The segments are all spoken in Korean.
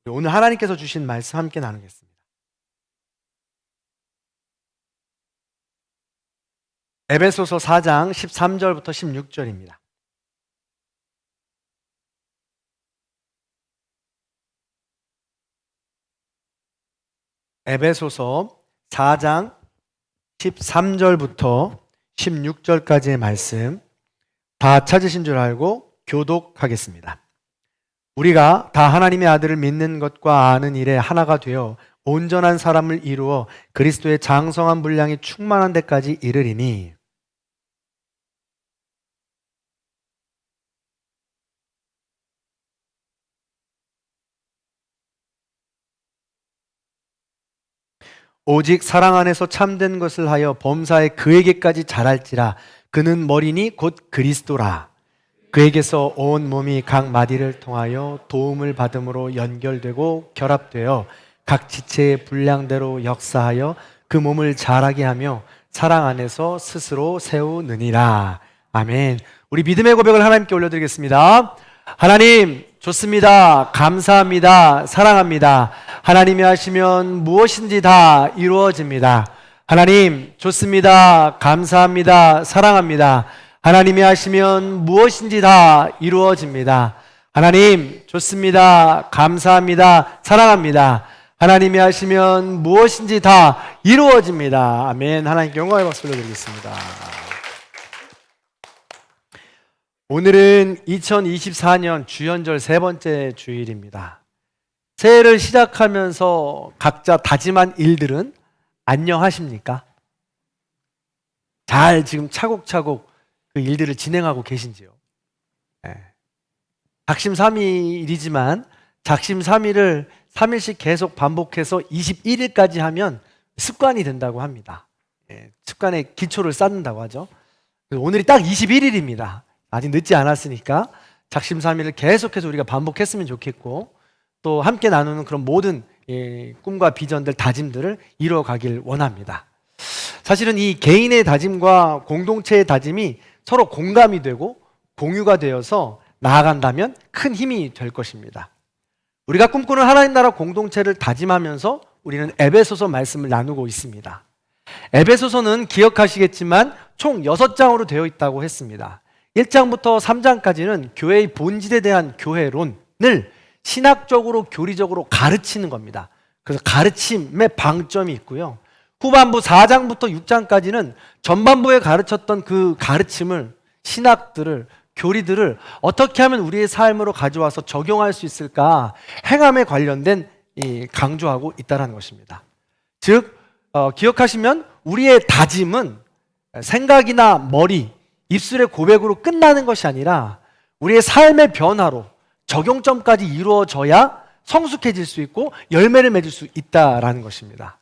오늘 하나님께서 주신 말씀 함께 나누겠습니다. 에베소서 4장 13절부터 16절입니다. 에베소서 4장 13절부터 16절까지의 말씀 다 찾으신 줄 알고 교독하겠습니다. 우리가 다 하나님의 아들을 믿는 것과 아는 일에 하나가 되어 온전한 사람을 이루어 그리스도의 장성한 분량이 충만한 데까지 이르리니 오직 사랑 안에서 참된 것을 하여 범사에 그에게까지 자랄지라. 그는 머리니 곧 그리스도라. 그에게서 온 몸이 각 마디를 통하여 도움을 받음으로 연결되고 결합되어 각 지체의 분량대로 역사하여 그 몸을 자라게 하며 사랑 안에서 스스로 세우느니라. 아멘. 우리 믿음의 고백을 하나님께 올려드리겠습니다. 하나님 좋습니다. 감사합니다. 사랑합니다. 하나님이 하시면 무엇인지 다 이루어집니다. 하나님 좋습니다. 감사합니다. 사랑합니다. 하나님이 하시면 무엇인지 다 이루어집니다. 하나님 좋습니다. 감사합니다. 사랑합니다. 하나님이 하시면 무엇인지 다 이루어집니다. 아멘. 하나님께 영광의 박수 올려드리겠습니다. 오늘은 2024년 주연절 세 번째 주일입니다. 새해를 시작하면서 각자 다짐한 일들은 안녕하십니까? 잘 지금 차곡차곡 그 일들을 진행하고 계신지요? 네. 작심삼일이지만 작심삼일을 3일씩 계속 반복해서 21일까지 하면 습관이 된다고 합니다. 네. 습관의 기초를 쌓는다고 하죠. 오늘이 딱 21일입니다. 아직 늦지 않았으니까 작심삼일을 계속해서 우리가 반복했으면 좋겠고 또 함께 나누는 그런 모든 꿈과 비전들, 다짐들을 이루어가길 원합니다. 사실은 이 개인의 다짐과 공동체의 다짐이 서로 공감이 되고 공유가 되어서 나아간다면 큰 힘이 될 것입니다. 우리가 꿈꾸는 하나님 나라 공동체를 다짐하면서 우리는 에베소서 말씀을 나누고 있습니다. 에베소서는 기억하시겠지만 총 6장으로 되어 있다고 했습니다. 1장부터 3장까지는 교회의 본질에 대한 교회론을 신학적으로 교리적으로 가르치는 겁니다. 그래서 가르침의 방점이 있고요. 후반부 4장부터 6장까지는 전반부에 가르쳤던 그 가르침을, 신학들을, 교리들을 어떻게 하면 우리의 삶으로 가져와서 적용할 수 있을까 행함에 관련된 강조하고 있다는 것입니다. 즉 기억하시면 우리의 다짐은 생각이나 머리, 입술의 고백으로 끝나는 것이 아니라 우리의 삶의 변화로 적용점까지 이루어져야 성숙해질 수 있고 열매를 맺을 수 있다라는 것입니다.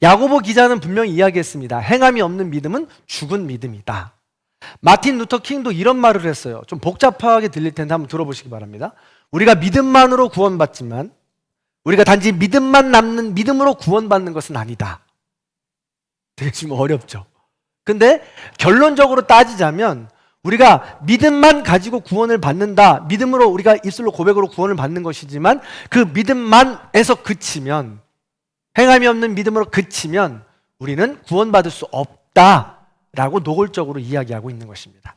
야고보 기자는 분명히 이야기했습니다. 행함이 없는 믿음은 죽은 믿음이다. 마틴 루터 킹도 이런 말을 했어요. 좀 복잡하게 들릴 텐데 한번 들어보시기 바랍니다. 우리가 믿음만으로 구원받지만 우리가 단지 믿음만 남는 믿음으로 구원받는 것은 아니다. 되게 좀 어렵죠. 근데 결론적으로 따지자면 우리가 믿음만 가지고 구원을 받는다. 믿음으로 우리가 입술로 고백으로 구원을 받는 것이지만 그 믿음만에서 그치면, 행함이 없는 믿음으로 그치면 우리는 구원받을 수 없다라고 노골적으로 이야기하고 있는 것입니다.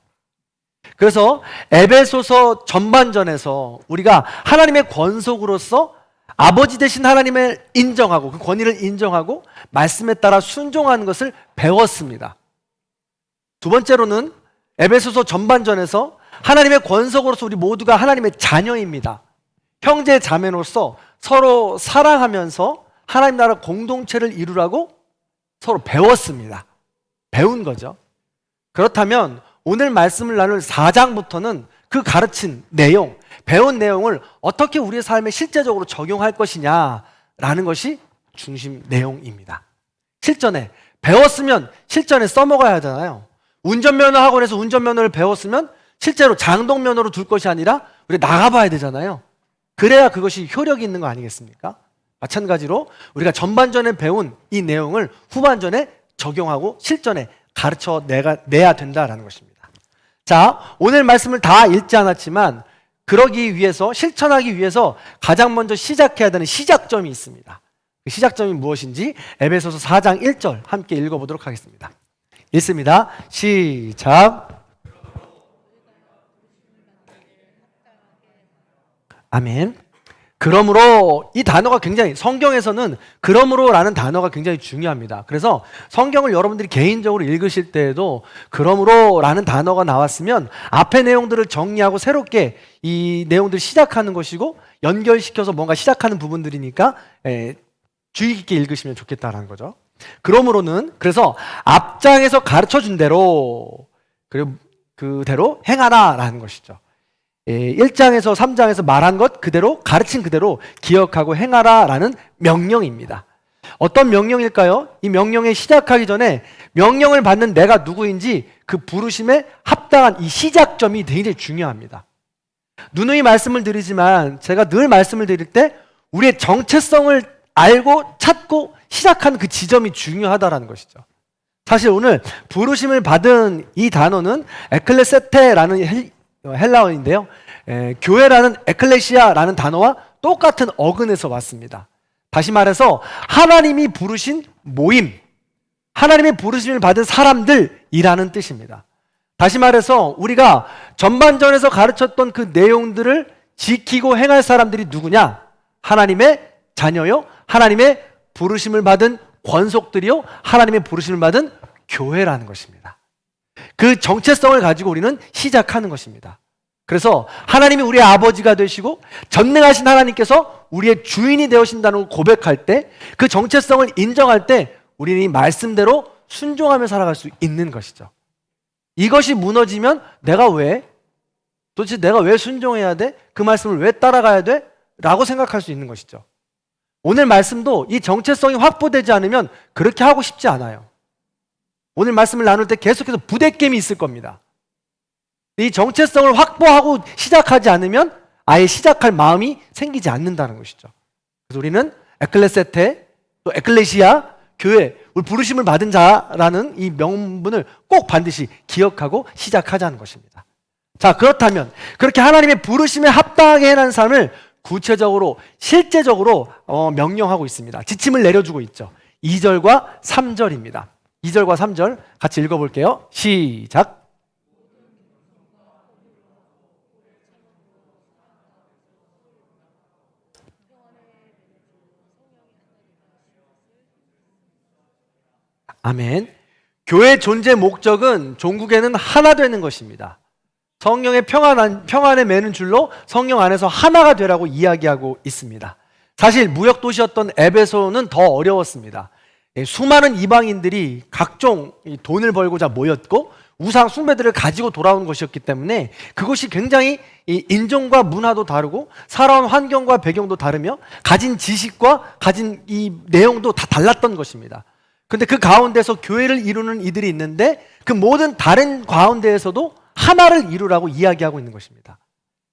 그래서 에베소서 전반전에서 우리가 하나님의 권속으로서 아버지 되신 하나님을 인정하고 그 권위를 인정하고 말씀에 따라 순종하는 것을 배웠습니다. 두 번째로는 에베소서 전반전에서 하나님의 권속으로서 우리 모두가 하나님의 자녀입니다. 형제 자매로서 서로 사랑하면서 하나님 나라 공동체를 이루라고 서로 배웠습니다. 배운 거죠. 그렇다면 오늘 말씀을 나눌 4장부터는 그 가르친 내용, 배운 내용을 어떻게 우리의 삶에 실제적으로 적용할 것이냐라는 것이 중심 내용입니다. 실전에 배웠으면 실전에 써먹어야 하잖아요. 운전면허 학원에서 운전면허를 배웠으면 실제로 장동면허로 둘 것이 아니라 우리 나가봐야 되잖아요. 그래야 그것이 효력이 있는 거 아니겠습니까? 마찬가지로 우리가 전반전에 배운 이 내용을 후반전에 적용하고 실전에 가르쳐 내야 된다라는 것입니다. 자, 오늘 말씀을 다 읽지 않았지만 그러기 위해서, 실천하기 위해서 가장 먼저 시작해야 되는 시작점이 있습니다. 그 시작점이 무엇인지 에베소서 4장 1절 함께 읽어보도록 하겠습니다. 읽습니다. 시작. 아멘. 그러므로, 이 단어가 굉장히, 성경에서는 그러므로라는 단어가 굉장히 중요합니다. 그래서 성경을 여러분들이 개인적으로 읽으실 때에도 그러므로라는 단어가 나왔으면 앞의 내용들을 정리하고 새롭게 이 내용들을 시작하는 것이고, 연결시켜서 뭔가 시작하는 부분들이니까 주의 깊게 읽으시면 좋겠다라는 거죠. 그러므로는, 그래서 앞장에서 가르쳐 준 대로, 그리고 그대로 행하라라는 것이죠. 1장에서 3장에서 말한 것 그대로, 가르친 그대로 기억하고 행하라라는 명령입니다. 어떤 명령일까요? 이 명령에 시작하기 전에 명령을 받는 내가 누구인지 그 부르심에 합당한 이 시작점이 굉장히 중요합니다. 누누이 말씀을 드리지만 제가 늘 말씀을 드릴 때 우리의 정체성을 알고 찾고 시작하는 그 지점이 중요하다라는 것이죠. 사실 오늘 부르심을 받은 이 단어는 에클레세테라는 헬라어인데요, 교회라는 에클레시아라는 단어와 똑같은 어근에서 왔습니다. 다시 말해서 하나님이 부르신 모임, 하나님의 부르심을 받은 사람들이라는 뜻입니다. 다시 말해서 우리가 전반전에서 가르쳤던 그 내용들을 지키고 행할 사람들이 누구냐? 하나님의 자녀요, 하나님의 부르심을 받은 권속들이요, 하나님의 부르심을 받은 교회라는 것입니다. 그 정체성을 가지고 우리는 시작하는 것입니다. 그래서 하나님이 우리의 아버지가 되시고 전능하신 하나님께서 우리의 주인이 되어신다는 걸 고백할 때, 그 정체성을 인정할 때 우리는 이 말씀대로 순종하며 살아갈 수 있는 것이죠. 이것이 무너지면 도대체 내가 왜 순종해야 돼? 그 말씀을 왜 따라가야 돼? 라고 생각할 수 있는 것이죠. 오늘 말씀도 이 정체성이 확보되지 않으면 그렇게 하고 싶지 않아요. 오늘 말씀을 나눌 때 계속해서 부대귐이 있을 겁니다. 이 정체성을 확보하고 시작하지 않으면 아예 시작할 마음이 생기지 않는다는 것이죠. 그래서 우리는 에클레세테, 또 에클레시아, 교회, 우리 부르심을 받은 자라는 이 명분을 꼭 반드시 기억하고 시작하자는 것입니다. 자, 그렇다면 그렇게 하나님의 부르심에 합당하게 해라는 삶을 구체적으로, 실제적으로 명령하고 있습니다. 지침을 내려주고 있죠. 2절과 3절입니다. 2절과 3절 같이 읽어볼게요. 시작. 아멘. 교회의 존재 목적은 종국에는 하나 되는 것입니다. 성령의 평안에 매는 줄로 성령 안에서 하나가 되라고 이야기하고 있습니다. 사실 무역 도시였던 에베소는 더 어려웠습니다. 수많은 이방인들이 각종 돈을 벌고자 모였고 우상 숭배들을 가지고 돌아온 것이었기 때문에 그것이 굉장히 인종과 문화도 다르고 살아온 환경과 배경도 다르며 가진 지식과 가진 이 내용도 다 달랐던 것입니다. 근데 그 가운데서 교회를 이루는 이들이 있는데 그 모든 다른 가운데에서도 하나를 이루라고 이야기하고 있는 것입니다.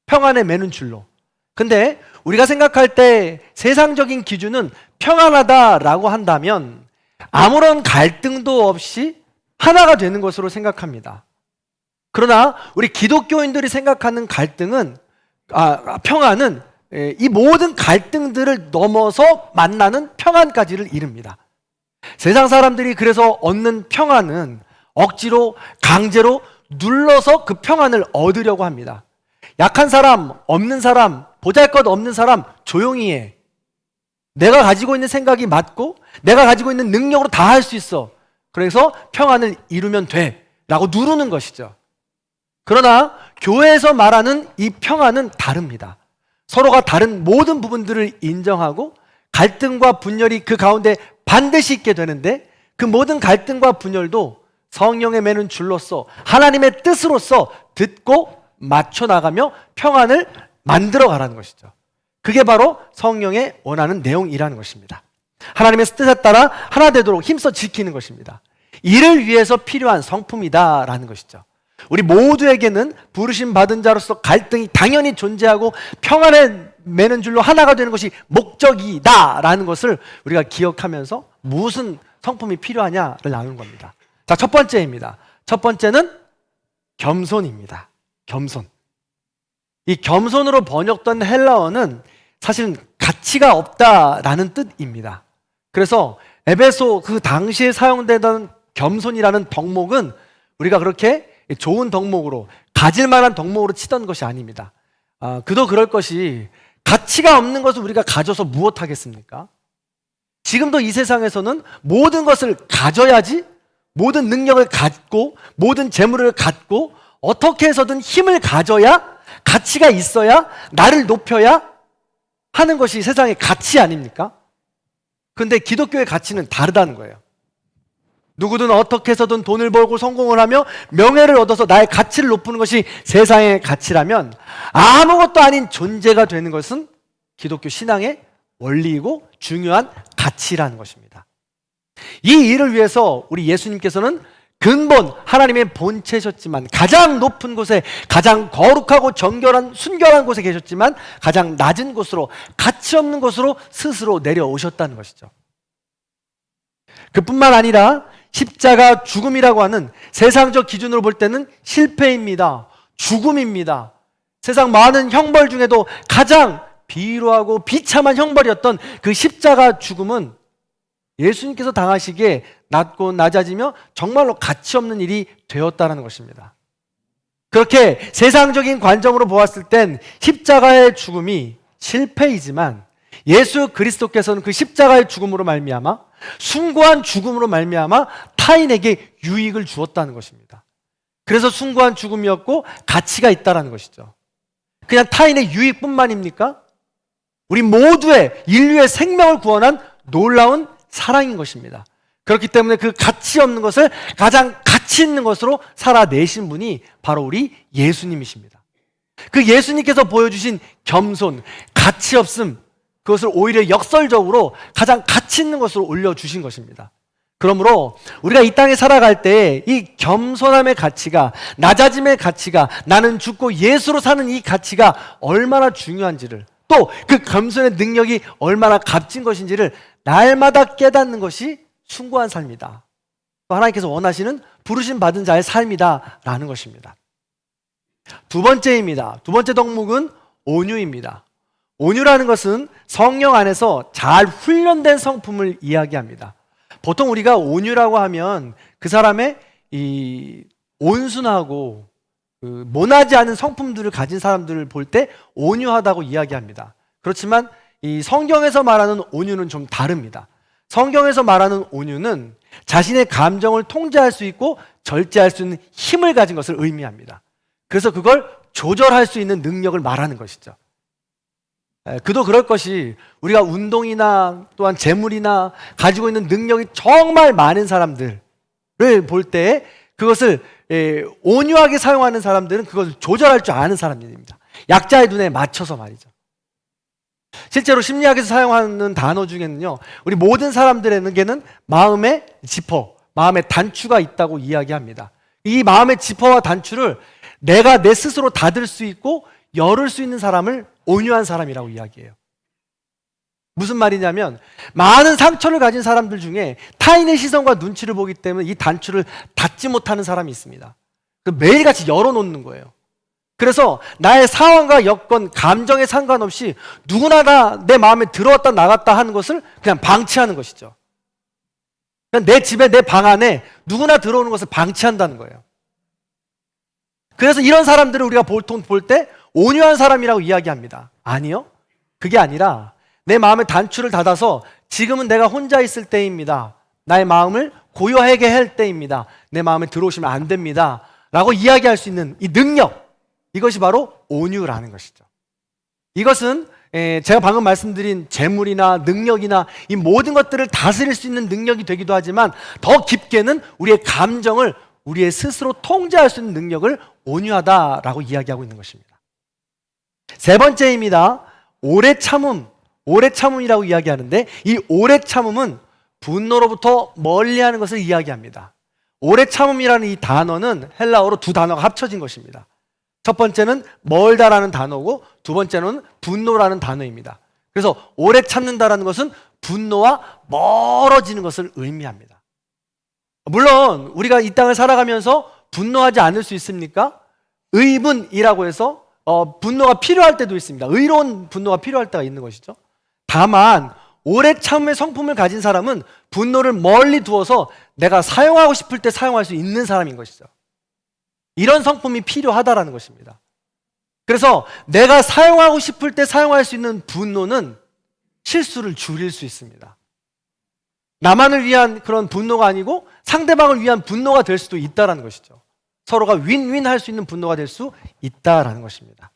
평안에 매는 줄로. 근데 우리가 생각할 때 세상적인 기준은 평안하다라고 한다면 아무런 갈등도 없이 하나가 되는 것으로 생각합니다. 그러나 우리 기독교인들이 생각하는 평안은 이 모든 갈등들을 넘어서 만나는 평안까지를 이릅니다. 세상 사람들이 그래서 얻는 평안은 억지로, 강제로 눌러서 그 평안을 얻으려고 합니다. 약한 사람, 없는 사람, 보잘것없는 사람 조용히 해. 내가 가지고 있는 생각이 맞고 내가 가지고 있는 능력으로 다 할 수 있어. 그래서 평안을 이루면 돼 라고 누르는 것이죠. 그러나 교회에서 말하는 이 평안은 다릅니다. 서로가 다른 모든 부분들을 인정하고 갈등과 분열이 그 가운데 반드시 있게 되는데 그 모든 갈등과 분열도 성령의 매는 줄로서 하나님의 뜻으로서 듣고 맞춰 나가며 평안을 만들어 가라는 것이죠. 그게 바로 성령의 원하는 내용이라는 것입니다. 하나님의 뜻에 따라 하나 되도록 힘써 지키는 것입니다. 이를 위해서 필요한 성품이다라는 것이죠. 우리 모두에게는 부르심 받은 자로서 갈등이 당연히 존재하고 평안에 매는 줄로 하나가 되는 것이 목적이다라는 것을 우리가 기억하면서 무슨 성품이 필요하냐를 나누는 겁니다. 자, 첫 번째입니다. 첫 번째는 겸손입니다. 겸손. 이 겸손으로 번역된 헬라어는 사실은 가치가 없다라는 뜻입니다. 그래서 에베소 그 당시에 사용되던 겸손이라는 덕목은 우리가 그렇게 좋은 덕목으로 가질 만한 덕목으로 치던 것이 아닙니다. 그도 그럴 것이 가치가 없는 것을 우리가 가져서 무엇하겠습니까? 지금도 이 세상에서는 모든 것을 가져야지, 모든 능력을 갖고, 모든 재물을 갖고, 어떻게 해서든 힘을 가져야, 가치가 있어야, 나를 높여야 하는 것이 세상의 가치 아닙니까? 그런데 기독교의 가치는 다르다는 거예요. 누구든 어떻게 해서든 돈을 벌고 성공을 하며 명예를 얻어서 나의 가치를 높이는 것이 세상의 가치라면 아무것도 아닌 존재가 되는 것은 기독교 신앙의 원리이고 중요한 가치라는 것입니다. 이 일을 위해서 우리 예수님께서는 근본 하나님의 본체셨지만 가장 높은 곳에, 가장 거룩하고 정결한 순결한 곳에 계셨지만 가장 낮은 곳으로, 가치 없는 곳으로 스스로 내려오셨다는 것이죠. 그뿐만 아니라 십자가 죽음이라고 하는 세상적 기준으로 볼 때는 실패입니다. 죽음입니다. 세상 많은 형벌 중에도 가장 비루하고 비참한 형벌이었던 그 십자가 죽음은 예수님께서 당하시기에 낮고 낮아지며 정말로 가치 없는 일이 되었다는 것입니다. 그렇게 세상적인 관점으로 보았을 땐 십자가의 죽음이 실패이지만 예수 그리스도께서는 그 십자가의 죽음으로 말미암아, 숭고한 죽음으로 말미암아 타인에게 유익을 주었다는 것입니다. 그래서 숭고한 죽음이었고 가치가 있다는 것이죠. 그냥 타인의 유익뿐만입니까? 우리 모두의, 인류의 생명을 구원한 놀라운 사랑인 것입니다. 그렇기 때문에 그 가치 없는 것을 가장 가치 있는 것으로 살아내신 분이 바로 우리 예수님이십니다. 그 예수님께서 보여주신 겸손, 가치 없음, 그것을 오히려 역설적으로 가장 가치 있는 것으로 올려주신 것입니다. 그러므로 우리가 이 땅에 살아갈 때 이 겸손함의 가치가, 낮아짐의 가치가, 나는 죽고 예수로 사는 이 가치가 얼마나 중요한지를, 또 그 겸손의 능력이 얼마나 값진 것인지를 날마다 깨닫는 것이 숭고한 삶이다. 또 하나님께서 원하시는 부르심 받은 자의 삶이다 라는 것입니다. 두 번째입니다. 두 번째 덕목은 온유입니다. 온유라는 것은 성령 안에서 잘 훈련된 성품을 이야기합니다. 보통 우리가 온유라고 하면 그 사람의 이 온순하고 모나지 않은 성품들을 가진 사람들을 볼 때 온유하다고 이야기합니다. 그렇지만 이 성경에서 말하는 온유는 좀 다릅니다. 성경에서 말하는 온유는 자신의 감정을 통제할 수 있고 절제할 수 있는 힘을 가진 것을 의미합니다. 그래서 그걸 조절할 수 있는 능력을 말하는 것이죠. 그도 그럴 것이 우리가 운동이나 또한 재물이나 가지고 있는 능력이 정말 많은 사람들을 볼 때 그것을 온유하게 사용하는 사람들은 그것을 조절할 줄 아는 사람들입니다. 약자의 눈에 맞춰서 말이죠. 실제로 심리학에서 사용하는 단어 중에는요, 우리 모든 사람들에게는 마음의 지퍼, 마음의 단추가 있다고 이야기합니다. 이 마음의 지퍼와 단추를 내가 내 스스로 닫을 수 있고 열을 수 있는 사람을 온유한 사람이라고 이야기해요. 무슨 말이냐면 많은 상처를 가진 사람들 중에 타인의 시선과 눈치를 보기 때문에 이 단추를 닫지 못하는 사람이 있습니다. 매일같이 열어놓는 거예요. 그래서 나의 상황과 여건, 감정에 상관없이 누구나 다 내 마음에 들어왔다 나갔다 하는 것을 그냥 방치하는 것이죠. 그냥 내 집에, 내 방 안에 누구나 들어오는 것을 방치한다는 거예요. 그래서 이런 사람들을 우리가 보통 볼 때 온유한 사람이라고 이야기합니다. 아니요. 그게 아니라 내 마음의 단추를 닫아서 지금은 내가 혼자 있을 때입니다. 나의 마음을 고요하게 할 때입니다. 내 마음에 들어오시면 안 됩니다. 라고 이야기할 수 있는 이 능력, 이것이 바로 온유라는 것이죠. 이것은 제가 방금 말씀드린 재물이나 능력이나 이 모든 것들을 다스릴 수 있는 능력이 되기도 하지만 더 깊게는 우리의 감정을 우리의 스스로 통제할 수 있는 능력을 온유하다라고 이야기하고 있는 것입니다. 세 번째입니다. 오래 참음, 오래 참음이라고 이야기하는데 이 오래 참음은 분노로부터 멀리하는 것을 이야기합니다. 오래 참음이라는 이 단어는 헬라어로 두 단어가 합쳐진 것입니다. 첫 번째는 멀다라는 단어고 두 번째는 분노라는 단어입니다. 그래서 오래 참는다라는 것은 분노와 멀어지는 것을 의미합니다. 물론 우리가 이 땅을 살아가면서 분노하지 않을 수 있습니까? 의분이라고 해서 분노가 필요할 때도 있습니다. 의로운 분노가 필요할 때가 있는 것이죠. 다만 오래 참음의 성품을 가진 사람은 분노를 멀리 두어서 내가 사용하고 싶을 때 사용할 수 있는 사람인 것이죠. 이런 성품이 필요하다라는 것입니다. 그래서 내가 사용하고 싶을 때 사용할 수 있는 분노는 실수를 줄일 수 있습니다. 나만을 위한 그런 분노가 아니고 상대방을 위한 분노가 될 수도 있다는 것이죠. 서로가 윈윈 할 수 있는 분노가 될 수 있다는 것입니다.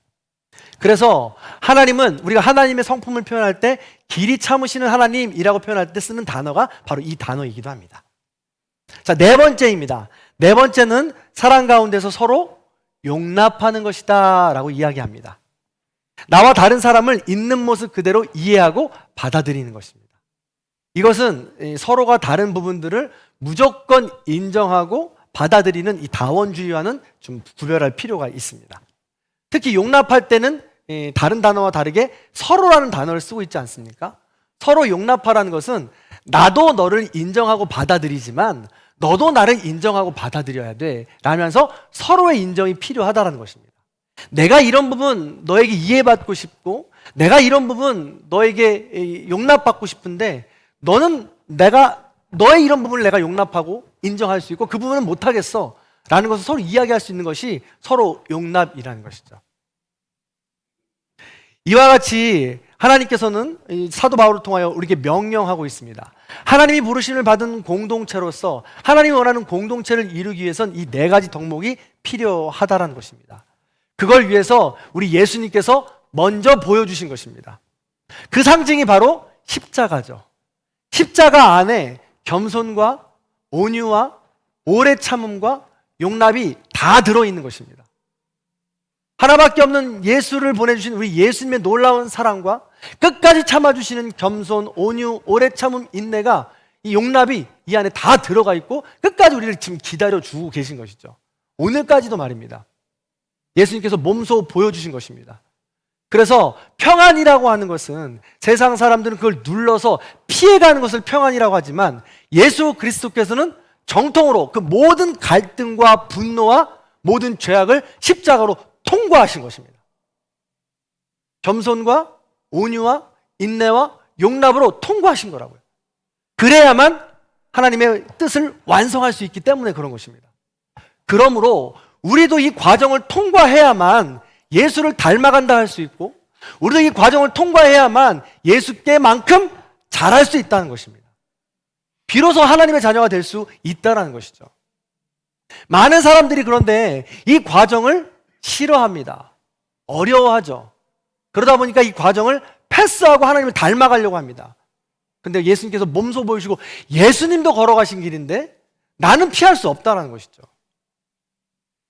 그래서 하나님은 우리가 하나님의 성품을 표현할 때 길이 참으시는 하나님이라고 표현할 때 쓰는 단어가 바로 이 단어이기도 합니다. 자, 네 번째입니다. 네 번째는 사랑 가운데서 서로 용납하는 것이다 라고 이야기합니다. 나와 다른 사람을 있는 모습 그대로 이해하고 받아들이는 것입니다. 이것은 서로가 다른 부분들을 무조건 인정하고 받아들이는 이 다원주의와는 좀 구별할 필요가 있습니다. 특히 용납할 때는 다른 단어와 다르게 서로라는 단어를 쓰고 있지 않습니까? 서로 용납하라는 것은 나도 너를 인정하고 받아들이지만 너도 나를 인정하고 받아들여야 돼 라면서 서로의 인정이 필요하다는 것입니다. 내가 이런 부분 너에게 이해받고 싶고 내가 이런 부분 너에게 용납받고 싶은데 너는 너의 이런 부분을 내가 용납하고 인정할 수 있고 그 부분은 못하겠어 라는 것을 서로 이야기할 수 있는 것이 서로 용납이라는 것이죠. 이와 같이 하나님께서는 사도 바울을 통하여 우리에게 명령하고 있습니다. 하나님이 부르심을 받은 공동체로서 하나님이 원하는 공동체를 이루기 위해선 이 네 가지 덕목이 필요하다는 것입니다. 그걸 위해서 우리 예수님께서 먼저 보여주신 것입니다. 그 상징이 바로 십자가죠. 십자가 안에 겸손과 온유와 오래 참음과 용납이 다 들어있는 것입니다. 하나밖에 없는 예수를 보내주신 우리 예수님의 놀라운 사랑과 끝까지 참아주시는 겸손, 온유, 오래 참음, 인내가 이 용납이 이 안에 다 들어가 있고 끝까지 우리를 지금 기다려주고 계신 것이죠. 오늘까지도 말입니다. 예수님께서 몸소 보여주신 것입니다. 그래서 평안이라고 하는 것은 세상 사람들은 그걸 눌러서 피해가는 것을 평안이라고 하지만 예수 그리스도께서는 정통으로 그 모든 갈등과 분노와 모든 죄악을 십자가로 통과하신 것입니다. 겸손과 온유와 인내와 용납으로 통과하신 거라고요. 그래야만 하나님의 뜻을 완성할 수 있기 때문에 그런 것입니다. 그러므로 우리도 이 과정을 통과해야만 예수를 닮아간다 할 수 있고 우리도 이 과정을 통과해야만 예수께만큼 잘할 수 있다는 것입니다. 비로소 하나님의 자녀가 될 수 있다는 것이죠. 많은 사람들이 그런데 이 과정을 싫어합니다. 어려워하죠. 그러다 보니까 이 과정을 패스하고 하나님을 닮아가려고 합니다. 근데 예수님께서 몸소 보여주시고 예수님도 걸어가신 길인데 나는 피할 수 없다는 것이죠.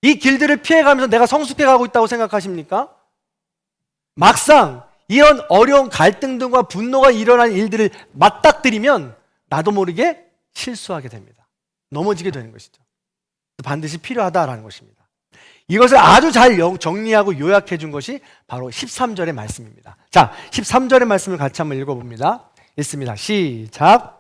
이 길들을 피해가면서 내가 성숙해 가고 있다고 생각하십니까? 막상 이런 어려운 갈등들과 분노가 일어난 일들을 맞닥뜨리면 나도 모르게 실수하게 됩니다. 넘어지게 되는 것이죠. 반드시 필요하다라는 것입니다. 이것을 아주 잘 정리하고 요약해 준 것이 바로 13절의 말씀입니다. 자, 13절의 말씀을 같이 한번 읽어봅니다. 읽습니다. 시작.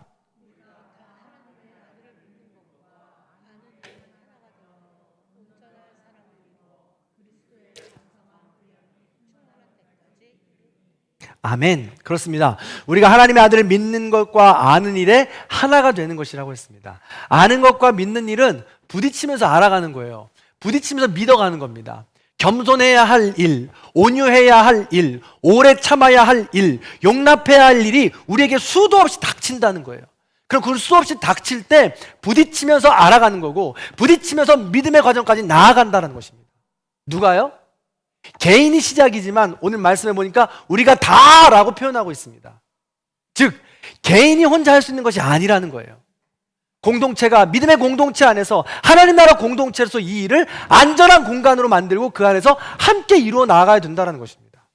아멘. 그렇습니다. 우리가 하나님의 아들을 믿는 것과 아는 일에 하나가 되는 것이라고 했습니다. 아는 것과 믿는 일은 부딪히면서 알아가는 거예요. 부딪히면서 믿어가는 겁니다. 겸손해야 할 일, 온유해야 할 일, 오래 참아야 할 일, 용납해야 할 일이 우리에게 수도 없이 닥친다는 거예요. 그럼 그걸 수도 없이 닥칠 때 부딪히면서 알아가는 거고 부딪히면서 믿음의 과정까지 나아간다는 것입니다. 누가요? 개인이 시작이지만 오늘 말씀해 보니까 우리가 다라고 표현하고 있습니다. 즉 개인이 혼자 할 수 있는 것이 아니라는 거예요. 공동체가 믿음의 공동체 안에서 하나님 나라 공동체로서 이 일을 안전한 공간으로 만들고 그 안에서 함께 이루어 나가야 된다는 것입니다.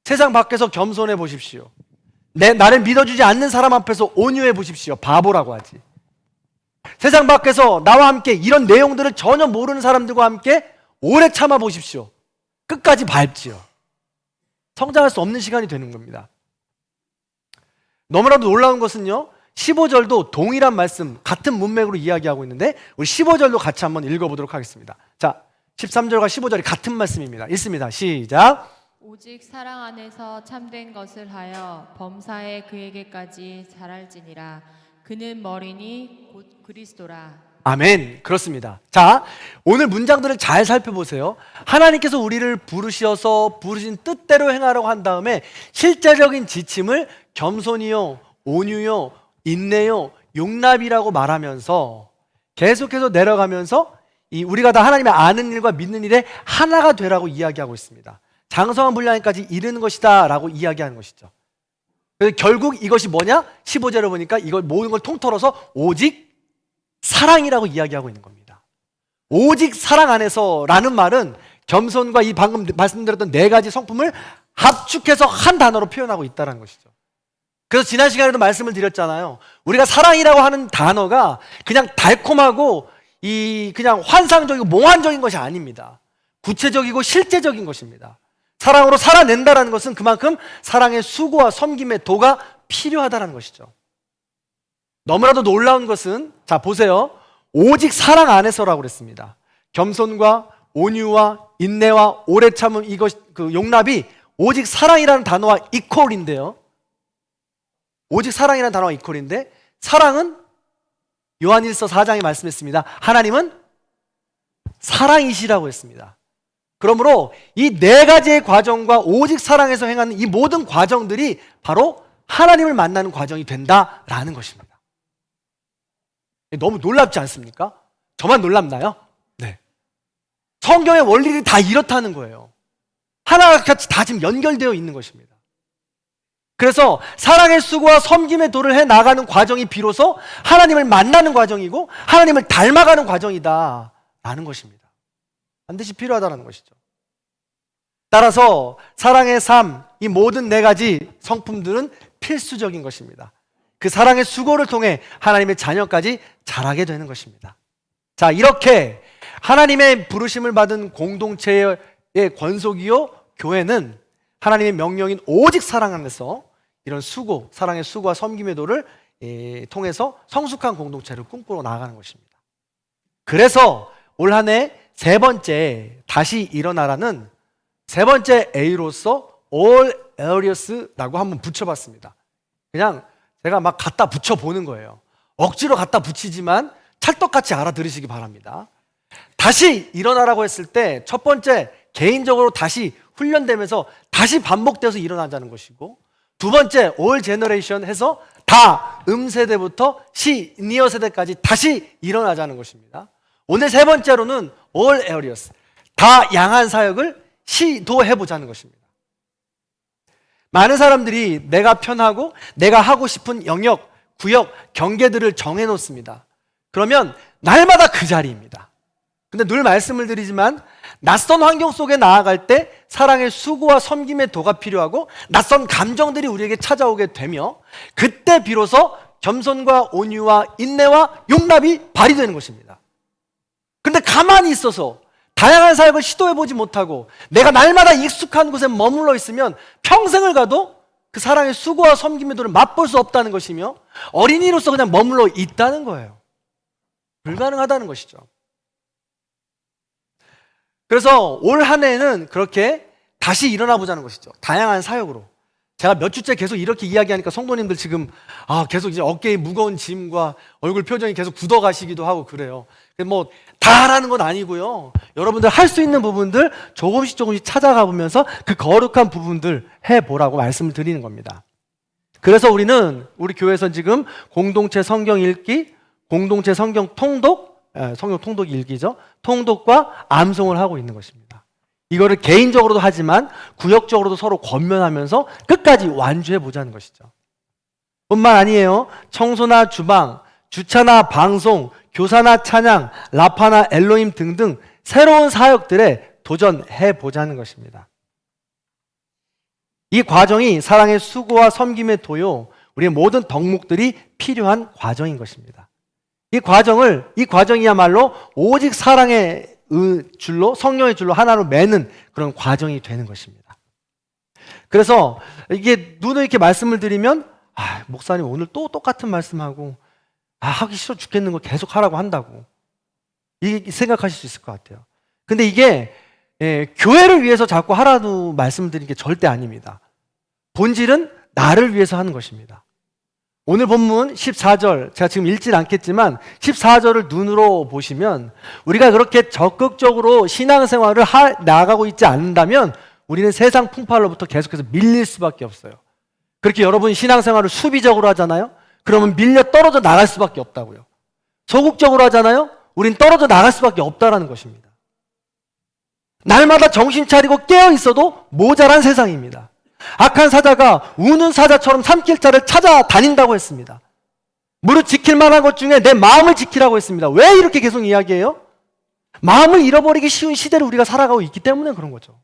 세상 밖에서 겸손해 보십시오. 나를 믿어주지 않는 사람 앞에서 온유해 보십시오. 바보라고 하지. 세상 밖에서 나와 함께 이런 내용들을 전혀 모르는 사람들과 함께 오래 참아 보십시오. 끝까지 밟지요. 성장할 수 없는 시간이 되는 겁니다. 너무나도 놀라운 것은요 15절도 동일한 말씀 같은 문맥으로 이야기하고 있는데 우리 15절도 같이 한번 읽어보도록 하겠습니다. 자, 13절과 15절이 같은 말씀입니다. 읽습니다. 시작. 오직 사랑 안에서 참된 것을 하여 범사에 그에게까지 자랄지니라. 그는 머리니 곧 그리스도라. 아멘. 그렇습니다. 자, 오늘 문장들을 잘 살펴보세요. 하나님께서 우리를 부르셔서 부르신 뜻대로 행하라고 한 다음에 실제적인 지침을 겸손이요, 온유요, 인내요, 용납이라고 말하면서 계속해서 내려가면서 우리가 다 하나님의 아는 일과 믿는 일에 하나가 되라고 이야기하고 있습니다. 장성한 분량까지 이르는 것이다 라고 이야기하는 것이죠. 그래서 결국 이것이 뭐냐? 15절에 보니까 이걸 모든 걸 통틀어서 오직 사랑이라고 이야기하고 있는 겁니다. 오직 사랑 안에서 라는 말은 겸손과 이 방금 말씀드렸던 네 가지 성품을 합축해서 한 단어로 표현하고 있다는 것이죠. 그래서 지난 시간에도 말씀을 드렸잖아요. 우리가 사랑이라고 하는 단어가 그냥 달콤하고 그냥 환상적이고 몽환적인 것이 아닙니다. 구체적이고 실제적인 것입니다. 사랑으로 살아낸다는 것은 그만큼 사랑의 수고와 섬김의 도가 필요하다는 것이죠. 너무나도 놀라운 것은 자 보세요. 오직 사랑 안에서라고 그랬습니다. 겸손과 온유와 인내와 오래 참음 이것 그 용납이 오직 사랑이라는 단어와 이퀄인데요. 오직 사랑이라는 단어와 이퀄인데 사랑은 요한일서 4장에 말씀했습니다. 하나님은 사랑이시라고 했습니다. 그러므로 이 네 가지의 과정과 오직 사랑에서 행하는 이 모든 과정들이 바로 하나님을 만나는 과정이 된다라는 것입니다. 너무 놀랍지 않습니까? 저만 놀랍나요? 네. 성경의 원리를 다 이렇다는 거예요. 하나같이 다 지금 연결되어 있는 것입니다. 그래서 사랑의 수고와 섬김의 도를 해 나가는 과정이 비로소 하나님을 만나는 과정이고 하나님을 닮아가는 과정이다 라는 것입니다. 반드시 필요하다는 것이죠. 따라서 사랑의 삶, 이 모든 네 가지 성품들은 필수적인 것입니다. 그 사랑의 수고를 통해 하나님의 자녀까지 자라게 되는 것입니다. 자, 이렇게 하나님의 부르심을 받은 공동체의 권속이요 교회는 하나님의 명령인 오직 사랑 안에서 이런 수고, 사랑의 수고와 섬김의 도를 통해서 성숙한 공동체를 꿈꾸러 나아가는 것입니다. 그래서 올 한 해 세 번째 다시 일어나라는 세 번째 A로서 all areas라고 한번 붙여봤습니다. 그냥 제가 막 갖다 붙여보는 거예요. 억지로 갖다 붙이지만 찰떡같이 알아들으시기 바랍니다. 다시 일어나라고 했을 때 첫 번째 개인적으로 다시 훈련되면서 다시 반복돼서 일어나자는 것이고 두 번째 all generation 해서 다 음세대부터 시니어 세대까지 다시 일어나자는 것입니다. 오늘 세 번째로는 all areas 다 양한 사역을 시도해보자는 것입니다. 많은 사람들이 내가 편하고 내가 하고 싶은 영역, 구역, 경계들을 정해놓습니다. 그러면 날마다 그 자리입니다. 근데 늘 말씀을 드리지만 낯선 환경 속에 나아갈 때 사랑의 수고와 섬김의 도가 필요하고 낯선 감정들이 우리에게 찾아오게 되며 그때 비로소 겸손과 온유와 인내와 용납이 발휘되는 것입니다. 근데 가만히 있어서 다양한 사역을 시도해보지 못하고 내가 날마다 익숙한 곳에 머물러 있으면 평생을 가도 그 사랑의 수고와 섬김의 도를 맛볼 수 없다는 것이며 어린이로서 그냥 머물러 있다는 거예요. 불가능하다는 것이죠. 그래서 올 한 해는 그렇게 다시 일어나 보자는 것이죠. 다양한 사역으로. 제가 몇 주째 계속 이렇게 이야기하니까 성도님들 지금 계속 이제 어깨에 무거운 짐과 얼굴 표정이 계속 굳어가시기도 하고 그래요. 뭐 다 하라는 건 아니고요. 여러분들 할 수 있는 부분들 조금씩 찾아가 보면서 그 거룩한 부분들 해보라고 말씀을 드리는 겁니다. 그래서 우리 교회에서 지금 공동체 성경 읽기, 공동체 성경 통독, 성경 통독 읽기죠. 통독과 암송을 하고 있는 것입니다. 이거를 개인적으로도 하지만 구역적으로도 서로 권면하면서 끝까지 완주해 보자는 것이죠. 뿐만 아니에요. 청소나 주방, 주차나 방송, 교사나 찬양, 라파나 엘로힘 등등 새로운 사역들에 도전해 보자는 것입니다. 이 과정이 사랑의 수고와 섬김의 도요, 우리의 모든 덕목들이 필요한 과정인 것입니다. 이 과정이야말로 오직 사랑의 줄로, 성령의 줄로 하나로 매는 그런 과정이 되는 것입니다. 그래서 이게 눈을 이렇게 말씀을 드리면 목사님 오늘 또 똑같은 말씀하고 하기 싫어 죽겠는 거 계속 하라고 한다고 이 생각하실 수 있을 것 같아요. 근데 이게 교회를 위해서 자꾸 하라고 말씀드린 게 절대 아닙니다. 본질은 나를 위해서 하는 것입니다. 오늘 본문 14절, 제가 지금 읽질 않겠지만 14절을 눈으로 보시면 우리가 그렇게 적극적으로 신앙생활을 나아가고 있지 않는다면 우리는 세상 풍파로부터 계속해서 밀릴 수밖에 없어요. 그렇게 여러분 신앙생활을 수비적으로 하잖아요? 그러면 밀려 떨어져 나갈 수밖에 없다고요. 소극적으로 하잖아요? 우린 떨어져 나갈 수밖에 없다라는 것입니다. 날마다 정신 차리고 깨어 있어도 모자란 세상입니다. 악한 사자가 우는 사자처럼 삼킬자를 찾아다닌다고 했습니다. 무릇 지킬 만한 것 중에 내 마음을 지키라고 했습니다. 왜 이렇게 계속 이야기해요? 마음을 잃어버리기 쉬운 시대를 우리가 살아가고 있기 때문에 그런 거죠.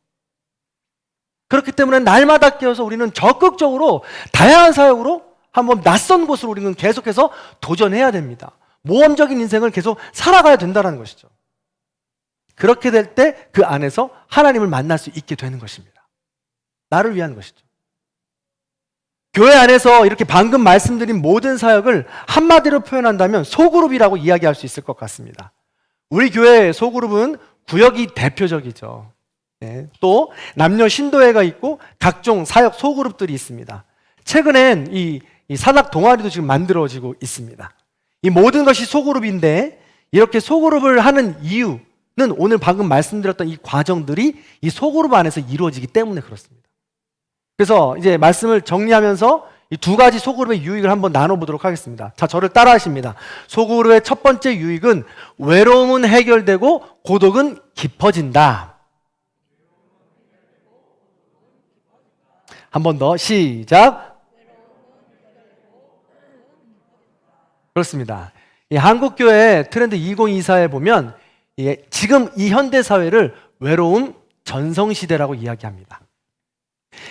그렇기 때문에 날마다 깨어서 우리는 적극적으로 다양한 사역으로 한번 낯선 곳으로 우리는 계속해서 도전해야 됩니다. 모험적인 인생을 계속 살아가야 된다는 것이죠. 그렇게 될 때 그 안에서 하나님을 만날 수 있게 되는 것입니다. 나를 위한 것이죠. 교회 안에서 이렇게 방금 말씀드린 모든 사역을 한마디로 표현한다면 소그룹이라고 이야기할 수 있을 것 같습니다. 우리 교회 소그룹은 구역이 대표적이죠. 네, 또 남녀 신도회가 있고 각종 사역 소그룹들이 있습니다. 최근엔 이 산악 동아리도 지금 만들어지고 있습니다. 이 모든 것이 소그룹인데 이렇게 소그룹을 하는 이유는 오늘 방금 말씀드렸던 이 과정들이 이 소그룹 안에서 이루어지기 때문에 그렇습니다. 그래서 이제 말씀을 정리하면서 이 두 가지 소그룹의 유익을 한번 나눠보도록 하겠습니다. 자, 저를 따라 하십니다. 소그룹의 첫 번째 유익은 외로움은 해결되고 고독은 깊어진다. 한 번 더 시작. 그렇습니다. 이 한국교회 트렌드 2024에 보면 지금 이 현대사회를 외로움 전성시대라고 이야기합니다.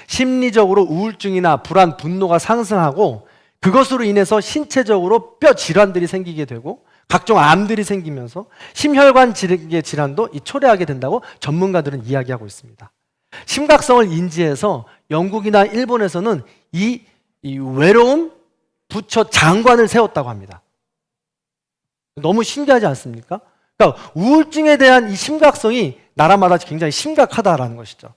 심리적으로 우울증이나 불안, 분노가 상승하고 그것으로 인해서 신체적으로 뼈 질환들이 생기게 되고 각종 암들이 생기면서 심혈관 질환도 초래하게 된다고 전문가들은 이야기하고 있습니다. 심각성을 인지해서 영국이나 일본에서는 이 외로움 부처 장관을 세웠다고 합니다. 너무 신기하지 않습니까? 그러니까 우울증에 대한 이 심각성이 나라마다 굉장히 심각하다라는 것이죠.